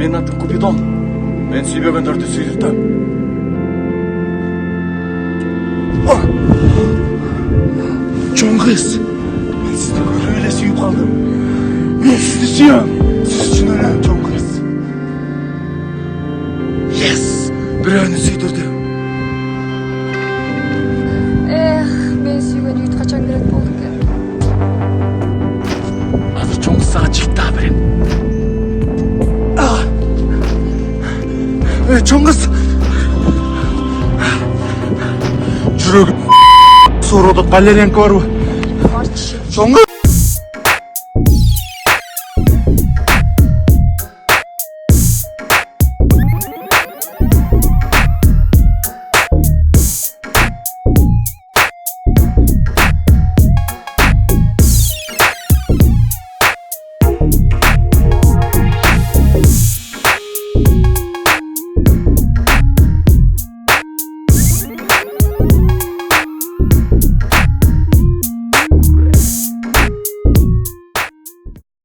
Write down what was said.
Менин атым Купидон. Мен сүйбөгөндөрдү сүйдүртөм. Чоң кыз, Мен сизди көрүп эле сүйүп калдым. мен сизди сүйөм. Сиз үчүн өлөм, чоң кыз. Yes, бирөөнү сүйдүрдүм. Мен сүйгөн үйүт качан керек болду экен? Азыр чоң кыз сага чыйттаа берем. Чоң кыз. Жүрөгүм. Соородо балеринка барбы? Барчы. Чоң кыз.